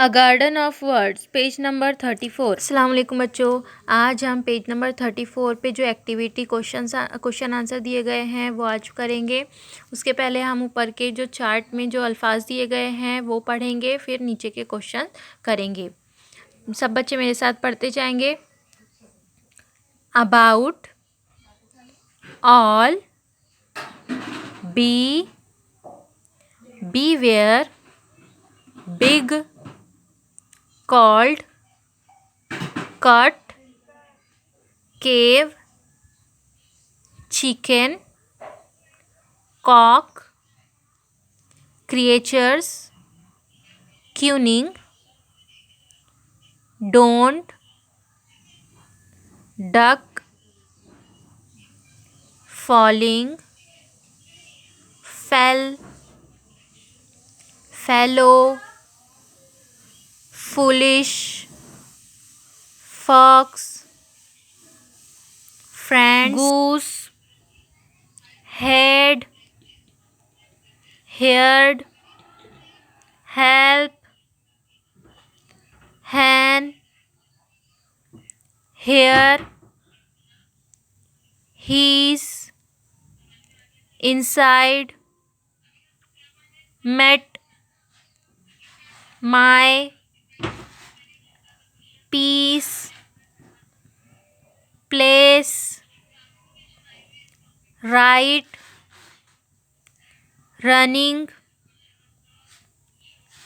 A garden of words, page number 34। अस्सलाम वालेकुम बच्चों, आज हम पेज नंबर 34 पे जो एक्टिविटी क्वेश्चन आंसर दिए गए हैं वो आज करेंगे। उसके पहले हम ऊपर के जो चार्ट में जो अल्फाज दिए गए हैं वो पढ़ेंगे, फिर नीचे के क्वेश्चन करेंगे। सब बच्चे मेरे साथ पढ़ते जाएंगे। About, all, be, beware, big, called, cut, cave, chicken, cock, creatures, cunning, don't, duck, falling, fell, fellow, foolish, fox, friends, goose, head, heard, help, hen, here, his, inside, met, my, peace, place, right, running,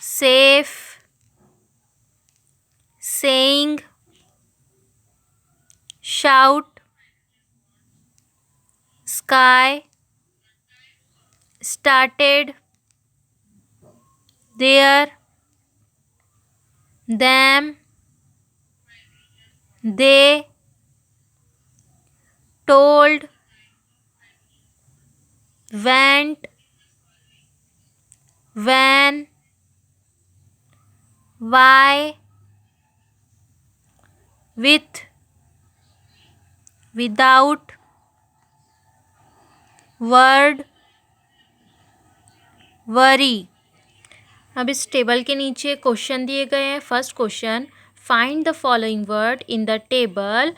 safe, saying, shout, sky, started, there, them, they, told, went, when, why, with, without, word, worry। अब इस table के नीचे question दिए गए हैं। First question, find the following word in the table,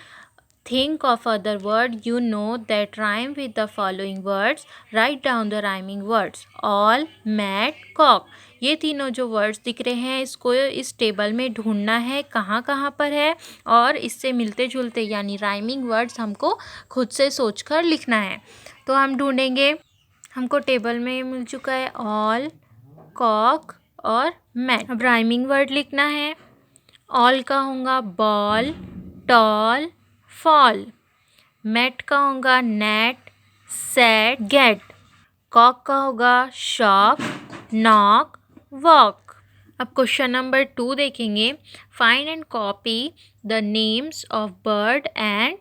think of other word you know that rhyme with the following words, write down the rhyming words, all, mat, cock. ये तीनों जो words दिख रहे हैं इसको इस टेबल में ढूंढना है कहाँ कहाँ पर है, और इससे मिलते जुलते यानी राइमिंग वर्ड्स हमको खुद से सोचकर लिखना है। तो हम ढूंढेंगे। हमको टेबल में मिल चुका है ऑल, कॉक और मैट। अब राइमिंग वर्ड लिखना है। ऑल का होगा बॉल, टॉल, फॉल। मैट का होगा नेट, सेट, गेट। कॉक का होगा शॉक, नॉक, वॉक। अब क्वेश्चन नंबर 2 देखेंगे। Find and copy the names of bird and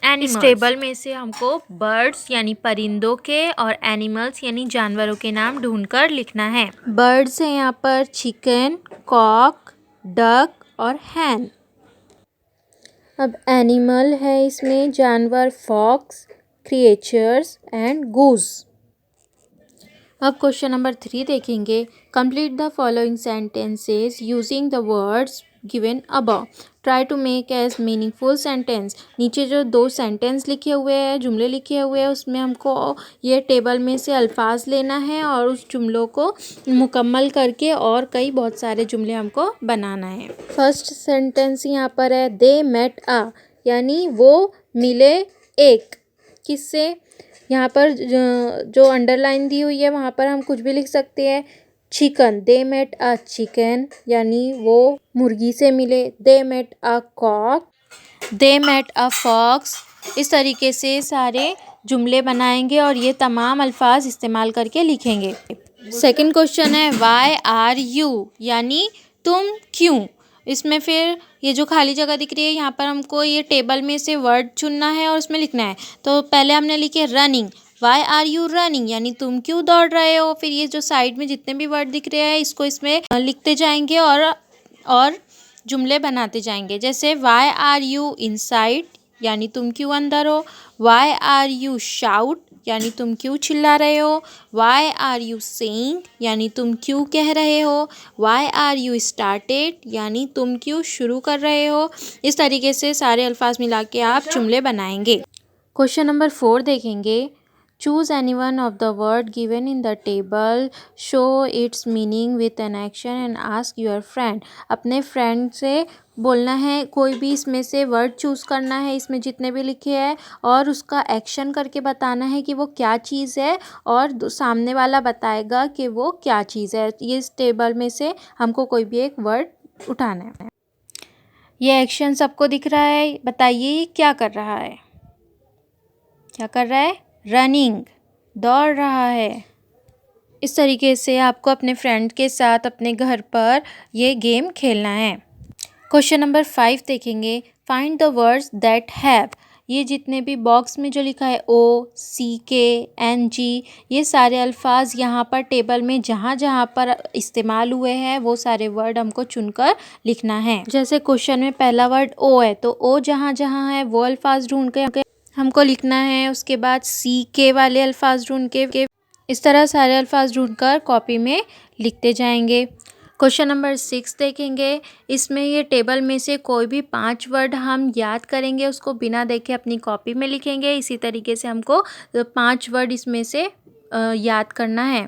animals. इस टेबल में से हमको बर्ड्स यानी परिंदों के और एनिमल्स यानी जानवरों के नाम ढूंढकर लिखना है। बर्ड्स हैं यहाँ पर चिकन, कॉक, डक और हैन। अब एनिमल है इसमें जानवर फॉक्स, क्रिएचर्स एंड गूस। अब क्वेश्चन नंबर 3 देखेंगे। Complete the following sentences using the words given above, try to make as meaningful sentence. नीचे जो 2 सेंटेंस लिखे हुए हैं, जुमले लिखे हुए हैं, उसमें हमको ये टेबल में से अल्फाज लेना है और उस जुमलों को मुकम्मल करके और कई बहुत सारे जुमले हमको बनाना है। फर्स्ट सेंटेंस यहाँ पर है दे मेट अ, यानी वो मिले एक। किससे? यहाँ पर जो अंडरलाइन दी हुई है वहाँ पर हम कुछ भी लिख सकते हैं। Chicken, they met a chicken, यानी वो मुर्गी से मिले। They met a cock, they met a fox. इस तरीके से सारे जुमले बनाएंगे और ये तमाम अल्फाज इस्तेमाल करके लिखेंगे। सेकंड क्वेश्चन है वाई आर यू, यानी तुम क्यों। इसमें फिर ये जो खाली जगह दिख रही है यहाँ पर हमको ये टेबल में से वर्ड चुनना है और उसमें लिखना है। तो पहले हमने लिखे running, why are you running, यानी तुम क्यों दौड़ रहे हो। फिर ये जो साइड में जितने भी वर्ड दिख रहे हैं इसको इसमें लिखते जाएंगे और जुमले बनाते जाएंगे। जैसे वाई आर यू इनसाइड, यानी तुम क्यों अंदर हो। वाई आर यू शाउट, यानी तुम क्यों चिल्ला रहे हो। वाई आर यू सेइंग यानी तुम क्यों कह रहे हो। वाई आर यू स्टार्टेड यानी तुम क्यों शुरू कर रहे हो। इस तरीके से सारे अल्फाज मिला के आप जुमले बनाएंगे। क्वेश्चन नंबर 4 देखेंगे। Choose any one of the word given in the table, show it's meaning with an action and ask your friend. अपने फ्रेंड से बोलना है, कोई भी इसमें से वर्ड चूज़ करना है, इसमें जितने भी लिखे हैं, और उसका एक्शन करके बताना है कि वो क्या चीज़ है, और सामने वाला बताएगा कि वो क्या चीज़ है। ये इस टेबल में से हमको कोई भी एक वर्ड उठाना है। ये एक्शन सबको दिख रहा है, बताइए ये क्या कर रहा है। क्या कर रहा है। रनिंग, दौड़ रहा है। इस तरीके से आपको अपने फ्रेंड के साथ अपने घर पर ये गेम खेलना है। क्वेश्चन नंबर 5 देखेंगे। Find the words that have. ये जितने भी बॉक्स में जो लिखा है ओ, सी के, एन जी, ये सारे अल्फाज यहाँ पर टेबल में जहाँ जहाँ पर इस्तेमाल हुए हैं वो सारे वर्ड हमको चुनकर लिखना है। जैसे क्वेश्चन में पहला वर्ड ओ है, तो ओ जहाँ जहाँ है वो अल्फाज ढूंढ के हमको लिखना है। उसके बाद सी के वाले अल्फाज ढूंढ के इस तरह सारे अल्फाज ढूंढकर कॉपी में लिखते जाएंगे। क्वेश्चन नंबर 6 देखेंगे। इसमें ये टेबल में से कोई भी 5 वर्ड हम याद करेंगे, उसको बिना देखे अपनी कॉपी में लिखेंगे। इसी तरीके से हमको 5 वर्ड इसमें से याद करना है।